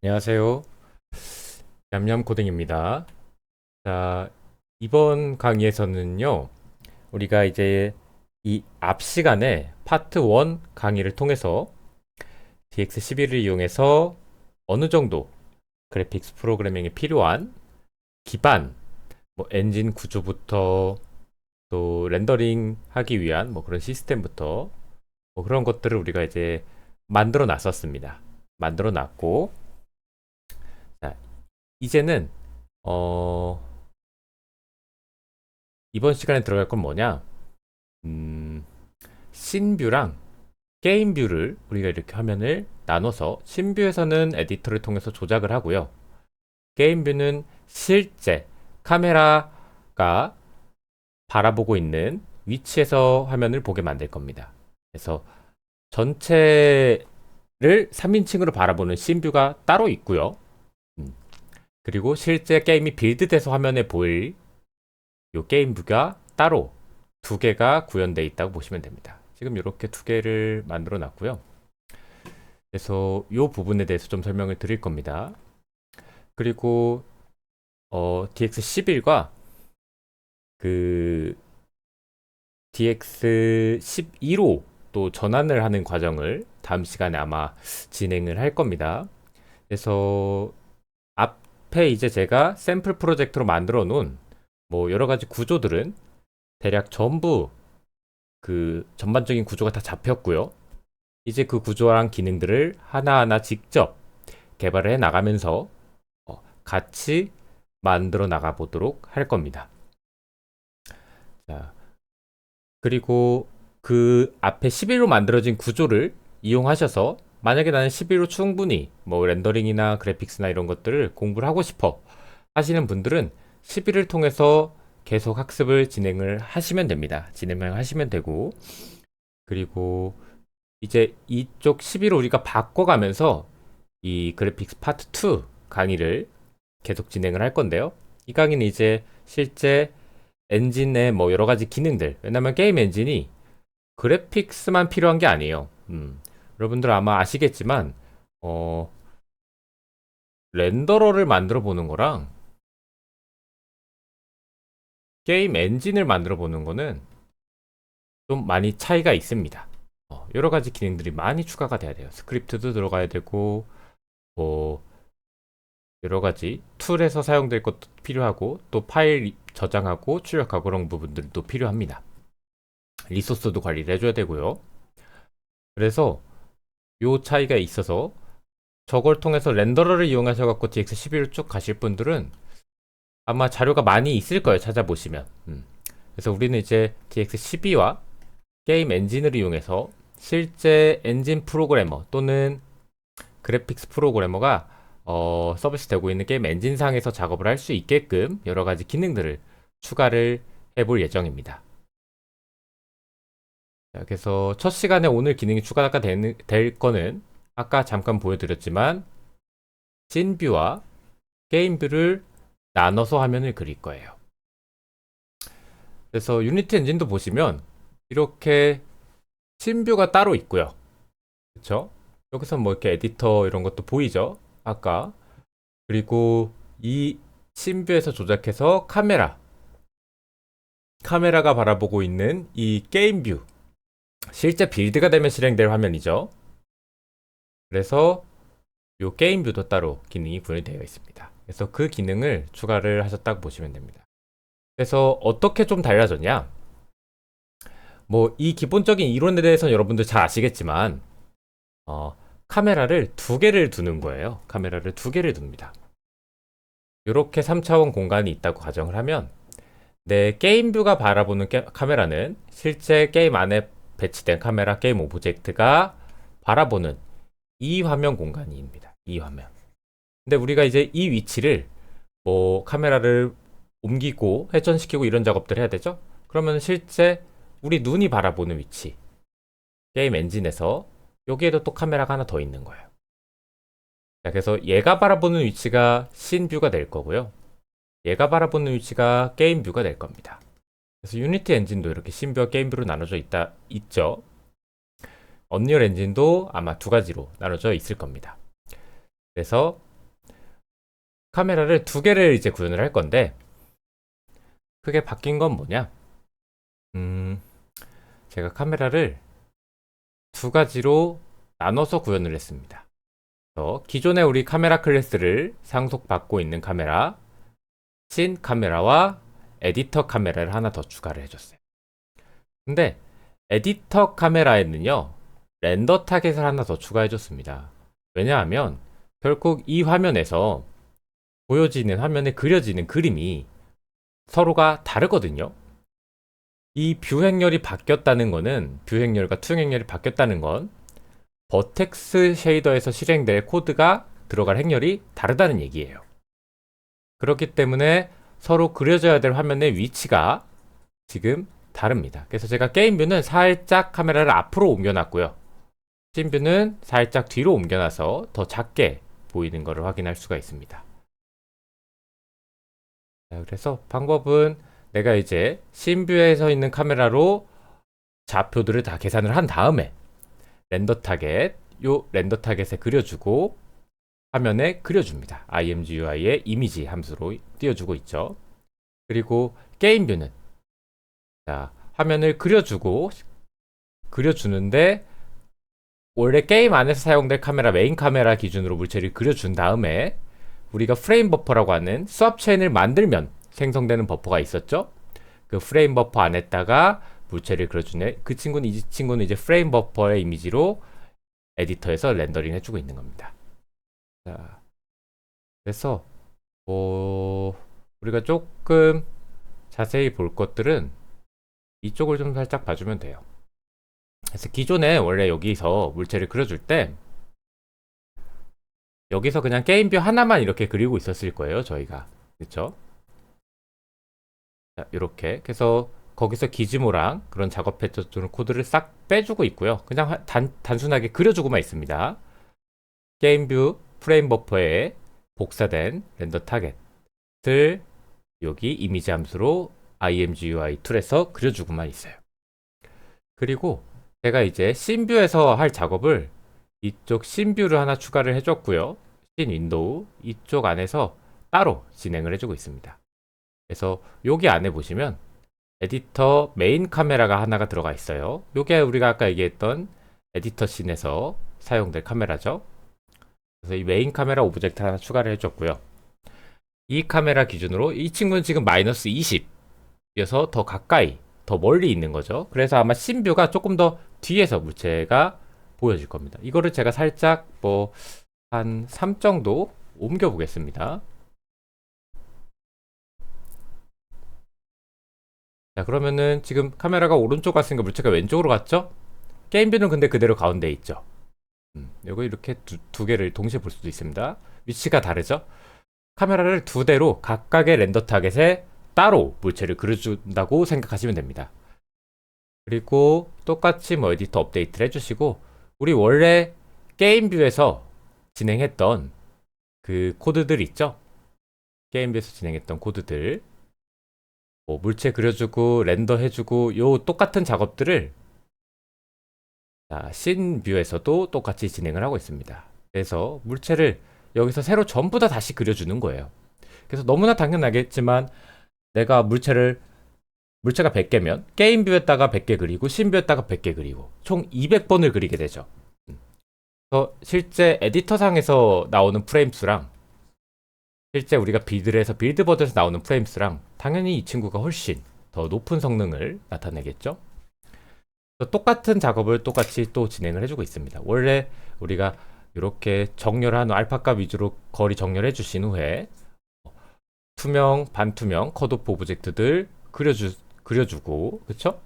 안녕하세요. 냠냠코딩입니다. 자, 이번 강의에서는요, 우리가 이제 이 앞 시간에 파트 1 강의를 통해서 DX11을 이용해서 어느 정도 그래픽스 프로그래밍에 필요한 기반, 뭐 엔진 구조부터 또 렌더링 하기 위한 뭐 그런 시스템부터 뭐 그런 것들을 우리가 이제 만들어 놨었습니다. 만들어 놨고, 자, 이제는 어, 이번 시간에 들어갈 건 뭐냐? 음, 신뷰랑 게임뷰를 우리가 이렇게 화면을 나눠서 신뷰에서는 에디터를 통해서 조작을 하고요. 게임뷰는 실제 카메라가 바라보고 있는 위치에서 화면을 보게 만들 겁니다. 그래서 전체를 3인칭으로 바라보는 씬뷰가 따로 있고요. 음, 그리고 실제 게임이 빌드돼서 화면에 보일 이 게임뷰가 따로 두 개가 구현되어 있다고 보시면 됩니다. 지금 이렇게 두 개를 만들어 놨고요. 그래서 이 부분에 대해서 좀 설명을 드릴 겁니다. 그리고 DX11과 그 DX12로 또 전환을 하는 과정을 다음 시간에 아마 진행을 할 겁니다. 그래서 앞에 이제 제가 샘플 프로젝트로 만들어 놓은 뭐 여러 가지 구조들은 대략 전부 그 전반적인 구조가 다 잡혔고요. 이제 그 구조랑 기능들을 하나하나 직접 개발을 해 나가면서 같이 만들어 나가 보도록 할 겁니다. 자, 그리고 그 앞에 11로 만들어진 구조를 이용하셔서 만약에 나는 11로 충분히 뭐 렌더링이나 그래픽스나 이런 것들을 공부를 하고 싶어 하시는 분들은 11을 통해서 계속 학습을 진행을 하시면 됩니다. 진행을 하시면 되고, 그리고 이제 이쪽 11을 우리가 바꿔가면서 이 그래픽스 파트 2 강의를 계속 진행을 할 건데요. 이 강의는 이제 실제 엔진의 뭐 여러 가지 기능들, 왜냐면 게임 엔진이 그래픽스만 필요한 게 아니에요. 여러분들 아마 아시겠지만, 어, 렌더러를 만들어 보는 거랑 게임 엔진을 만들어 보는 거는 좀 많이 차이가 있습니다. 여러 가지 기능들이 많이 추가가 돼야 돼요. 스크립트도 들어가야 되고, 뭐, 여러 가지 툴에서 사용될 것도 필요하고, 또 파일 저장하고 출력하고 그런 부분들도 필요합니다. 리소스도 관리를 해줘야 되고요. 그래서 요 차이가 있어서 저걸 통해서 렌더러를 이용하셔갖고 DX11로 쭉 가실 분들은 아마 자료가 많이 있을 거예요. 찾아보시면. 그래서 우리는 이제 DX12와 게임 엔진을 이용해서 실제 엔진 프로그래머 또는 그래픽스 프로그래머가 서비스 되고 있는 게임 엔진상에서 작업을 할 수 있게끔 여러 가지 기능들을 추가를 해볼 예정입니다. 자, 그래서 첫 시간에 오늘 기능이 추가가 될 거는 아까 잠깐 보여드렸지만 씬뷰와 게임뷰를 나눠서 화면을 그릴 거예요. 그래서 유니티 엔진도 보시면 이렇게 씬뷰가 따로 있고요. 그쵸? 여기서 뭐 이렇게 에디터 이런 것도 보이죠? 아까. 그리고 이 씬뷰에서 조작해서 카메라가 바라보고 있는 이 게임뷰. 실제 빌드가 되면 실행될 화면이죠. 그래서 이 게임뷰도 따로 기능이 구현이 되어 있습니다. 그래서 그 기능을 추가를 하셨다고 보시면 됩니다. 그래서 어떻게 좀 달라졌냐? 뭐 이 기본적인 이론에 대해서는 여러분들 잘 아시겠지만 카메라를 두 개를 두는 거예요. 카메라를 두 개를 둡니다. 이렇게 3차원 공간이 있다고 가정을 하면 내 게임뷰가 바라보는 카메라는 실제 게임 안에 배치된 카메라 게임 오브젝트가 바라보는 이 화면 공간입니다. 이 화면. 근데 우리가 이제 이 위치를 뭐 카메라를 옮기고 회전시키고 이런 작업들 해야 되죠? 그러면 실제 우리 눈이 바라보는 위치 게임 엔진에서 여기에도 또 카메라가 하나 더 있는 거예요. 자, 그래서 얘가 바라보는 위치가 씬뷰가 될 거고요. 얘가 바라보는 위치가 게임뷰가 될 겁니다. 그래서 유니티 엔진도 이렇게 씬뷰와 게임뷰로 나눠져 있죠. 언리얼 엔진도 아마 두 가지로 나눠져 있을 겁니다. 그래서 카메라를 두 개를 이제 구현을 할 건데, 크게 바뀐 건 뭐냐? 제가 카메라를 두 가지로 나눠서 구현을 했습니다. 기존에 우리 카메라 클래스를 상속받고 있는 카메라, 신 카메라와 에디터 카메라를 하나 더 추가를 해줬어요. 근데 에디터 카메라에는요, 렌더 타겟을 하나 더 추가해줬습니다. 왜냐하면 결국 이 화면에서 보여지는 화면에 그려지는 그림이 서로가 다르거든요. 이 뷰 행렬이 바뀌었다는 거는, 뷰 행렬과 투영 행렬이 바뀌었다는 건 버텍스 쉐이더에서 실행될 코드가 들어갈 행렬이 다르다는 얘기예요. 그렇기 때문에 서로 그려져야 될 화면의 위치가 지금 다릅니다. 그래서 제가 게임 뷰는 살짝 카메라를 앞으로 옮겨놨고요. 씬 뷰는 살짝 뒤로 옮겨놔서 더 작게 보이는 것을 확인할 수가 있습니다. 자, 그래서 방법은 내가 이제 씬뷰에서 있는 카메라로 좌표들을 다 계산을 한 다음에 렌더 타겟, 요 렌더 타겟에 그려주고 화면에 그려줍니다. imgui의 이미지 함수로 띄워주고 있죠. 그리고 게임 뷰는 자, 화면을 그려주는데 원래 게임 안에서 사용될 카메라 메인 카메라 기준으로 물체를 그려준 다음에 우리가 프레임 버퍼라고 하는 수압 체인을 만들면 생성되는 버퍼가 있었죠. 그 프레임 버퍼 안에다가 물체를 그려주네. 이 친구는 이제 프레임 버퍼의 이미지로 에디터에서 렌더링 해주고 있는 겁니다. 자, 그래서 우리가 조금 자세히 볼 것들은 이쪽을 좀 살짝 봐주면 돼요. 그래서 기존에 원래 여기서 물체를 그려줄 때 여기서 그냥 게임뷰 하나만 이렇게 그리고 있었을 거예요, 저희가. 그쵸? 자, 이렇게. 그래서 거기서 기즈모랑 그런 작업했던 코드를 싹 빼주고 있고요. 그냥 단순하게 그려주고만 있습니다. 게임뷰 프레임 버퍼에 복사된 렌더 타겟을 여기 이미지 함수로 imgui 툴에서 그려주고만 있어요. 그리고 제가 이제 씬뷰에서 할 작업을 이쪽 씬뷰를 하나 추가를 해줬고요. 씬 윈도우 이쪽 안에서 따로 진행을 해주고 있습니다. 그래서 여기 안에 보시면 에디터 메인 카메라가 하나가 들어가 있어요. 요게 우리가 아까 얘기했던 에디터 씬에서 사용될 카메라죠. 그래서 이 메인 카메라 오브젝트 하나 추가를 해줬고요. 이 카메라 기준으로 이 친구는 지금 마이너스 20이어서 더 가까이 더 멀리 있는 거죠. 그래서 아마 씬뷰가 조금 더 뒤에서 물체가 보여질 겁니다. 이거를 제가 살짝 한 3 정도 옮겨 보겠습니다. 자, 그러면은 지금 카메라가 오른쪽 갔으니까 물체가 왼쪽으로 갔죠? 게임뷰는 근데 그대로 가운데에 있죠. 이거 이렇게 두 개를 동시에 볼 수도 있습니다. 위치가 다르죠? 카메라를 두 대로 각각의 렌더 타겟에 따로 물체를 그려준다고 생각하시면 됩니다. 그리고 똑같이 에디터 업데이트를 해주시고 우리 원래 게임뷰에서 진행했던 그 코드들 있죠? 게임뷰에서 진행했던 코드들 물체 그려주고 렌더 해주고 요 똑같은 작업들을 씬뷰에서도 똑같이 진행을 하고 있습니다. 그래서 물체를 여기서 새로 전부 다 다시 그려주는 거예요. 그래서 너무나 당연하겠지만 내가 물체가 100개면 게임뷰에다가 100개 그리고 씬뷰에다가 100개 그리고 총 200번을 그리게 되죠. 그래서 실제 에디터상에서 나오는 프레임 수랑 실제 우리가 빌드버드에서 나오는 프레임 수랑 당연히 이 친구가 훨씬 더 높은 성능을 나타내겠죠. 똑같은 작업을 똑같이 또 진행을 해주고 있습니다. 원래 우리가 이렇게 정렬한 알파값 위주로 거리 정렬해 주신 후에 투명, 반투명 컷오프 오브젝트들 그려주고 그쵸?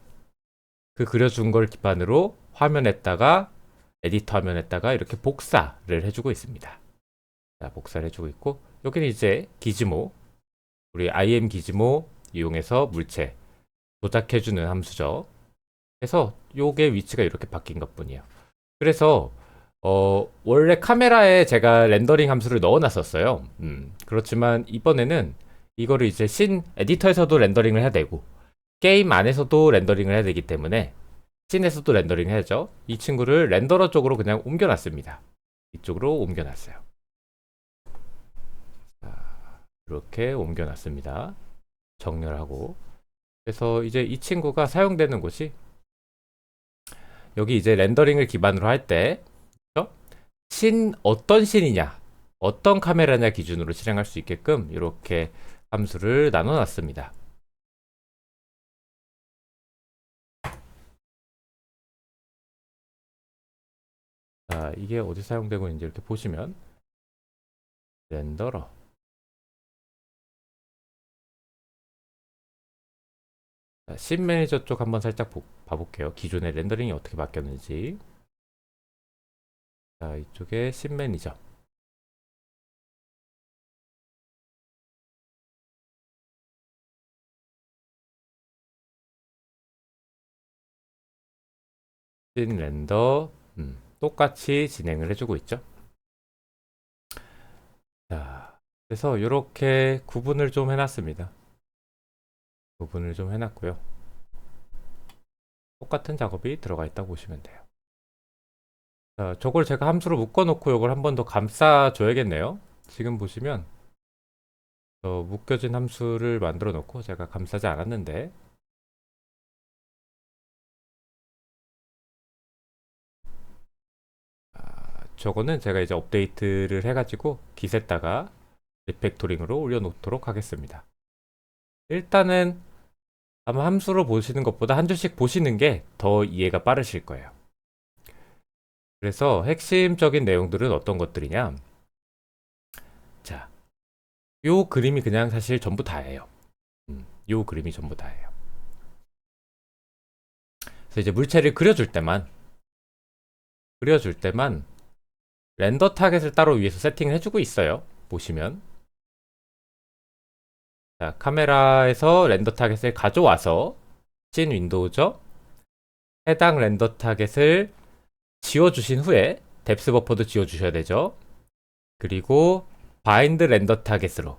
그 그려준 걸 기반으로 화면에다가 에디터 화면에다가 이렇게 복사를 해주고 있습니다. 자, 복사를 해주고 있고 여기는 이제 기즈모 우리 im 기즈모 이용해서 물체 조작해주는 함수죠. 그래서 요게 위치가 이렇게 바뀐 것 뿐이에요. 그래서 원래 카메라에 제가 렌더링 함수를 넣어놨었어요. 그렇지만 이번에는 이거를 이제 씬 에디터에서도 렌더링을 해야 되고 게임 안에서도 렌더링을 해야 되기 때문에 씬에서도 렌더링 해야죠. 이 친구를 렌더러 쪽으로 그냥 옮겨놨습니다. 이쪽으로 옮겨놨어요. 자, 이렇게 옮겨놨습니다. 정렬하고. 그래서 이제 이 친구가 사용되는 곳이 여기 이제 렌더링을 기반으로 할 때 어떤 씬이냐, 어떤 카메라냐 기준으로 실행할 수 있게끔 이렇게 함수를 나눠놨습니다. 자, 이게 어디 사용되고 있는지 이렇게 보시면 렌더러, 씬 매니저 쪽 한번 살짝 봐볼게요. 기존의 렌더링이 어떻게 바뀌었는지. 자, 이쪽에 씬 매니저. 씬 렌더, 똑같이 진행을 해주고 있죠. 자, 그래서 이렇게 구분을 좀 해놨습니다. 구분을 좀 해놨고요. 똑같은 작업이 들어가 있다고 보시면 돼요. 자, 저걸 제가 함수로 묶어놓고 이걸 한 번 더 감싸줘야겠네요. 지금 보시면 묶여진 함수를 만들어 놓고 제가 감싸지 않았는데 저거는 제가 이제 업데이트를 해가지고 깃에다가 리팩토링으로 올려놓도록 하겠습니다. 일단은 아마 함수로 보시는 것보다 한 줄씩 보시는 게 더 이해가 빠르실 거예요. 그래서 핵심적인 내용들은 어떤 것들이냐. 자, 요 그림이 그냥 사실 전부 다예요. 요 그림이 전부 다예요. 그래서 이제 물체를 그려줄 때만 렌더 타겟을 따로 위에서 세팅을 해주고 있어요. 보시면 자, 카메라에서 렌더 타겟을 가져와서 씬 윈도우죠. 해당 렌더 타겟을 지워주신 후에 뎁스 버퍼도 지워주셔야 되죠. 그리고 바인드 렌더 타겟으로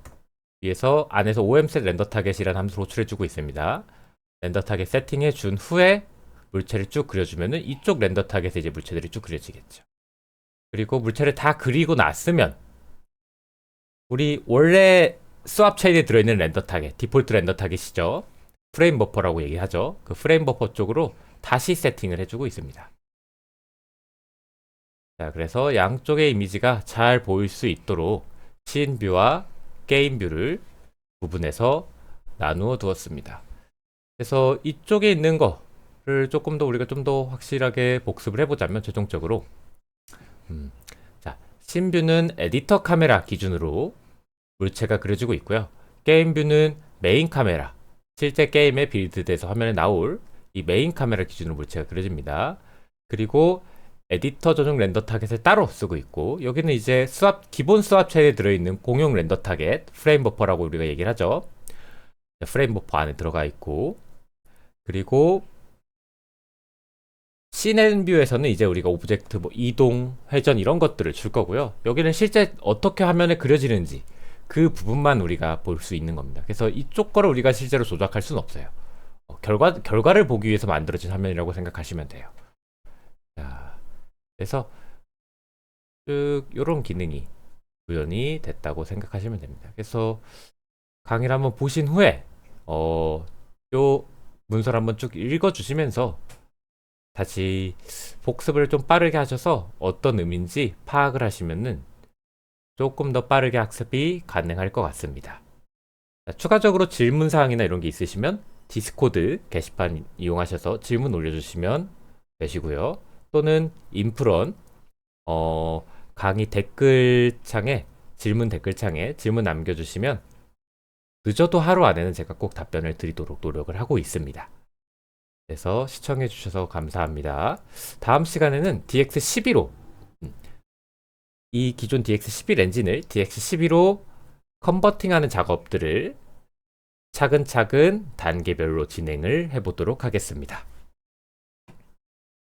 위에서 안에서 OMset 렌더 타겟이라는 함수를 호출해주고 있습니다. 렌더 타겟 세팅해 준 후에 물체를 쭉 그려주면은 이쪽 렌더 타겟에 이제 물체들이 쭉 그려지겠죠. 그리고 물체를 다 그리고 났으면 우리 원래 스왑 체인에 들어있는 렌더 타겟, 디폴트 렌더 타겟이죠. 프레임 버퍼라고 얘기하죠. 그 프레임 버퍼 쪽으로 다시 세팅을 해주고 있습니다. 자, 그래서 양쪽의 이미지가 잘 보일 수 있도록 씬 뷰와 게임 뷰를 구분해서 나누어 두었습니다. 그래서 이쪽에 있는 거를 조금 더 우리가 좀 더 확실하게 복습을 해보자면 최종적으로 자, 씬 뷰는 에디터 카메라 기준으로 물체가 그려지고 있고요. 게임 뷰는 메인 카메라, 실제 게임에 빌드돼서 화면에 나올 이 메인 카메라 기준으로 물체가 그려집니다. 그리고 에디터 전용 렌더 타겟을 따로 쓰고 있고, 여기는 이제 기본 스왑 체인에 들어있는 공용 렌더 타겟, 프레임 버퍼라고 우리가 얘기를 하죠. 프레임 버퍼 안에 들어가 있고, 그리고 씬 뷰에서는 이제 우리가 오브젝트 뭐 이동, 회전 이런 것들을 줄 거고요. 여기는 실제 어떻게 화면에 그려지는지 그 부분만 우리가 볼 수 있는 겁니다. 그래서 이쪽 거를 우리가 실제로 조작할 수는 없어요. 결과를 보기 위해서 만들어진 화면이라고 생각하시면 돼요. 자, 그래서 쭉 이런 기능이 구현이 됐다고 생각하시면 됩니다. 그래서 강의를 한번 보신 후에 요 문서를 한번 쭉 읽어주시면서 다시 복습을 좀 빠르게 하셔서 어떤 의미인지 파악을 하시면은 조금 더 빠르게 학습이 가능할 것 같습니다. 자, 추가적으로 질문사항이나 이런 게 있으시면 디스코드 게시판 이용하셔서 질문 올려주시면 되시고요. 또는 인프런 강의 댓글창에 질문 댓글창에 질문 남겨주시면 늦어도 하루 안에는 제가 꼭 답변을 드리도록 노력을 하고 있습니다. 그래서 시청해 주셔서 감사합니다. 다음 시간에는 DX11호 이 기존 DX11 엔진을 DX12로 컨버팅하는 작업들을 차근차근 단계별로 진행을 해보도록 하겠습니다.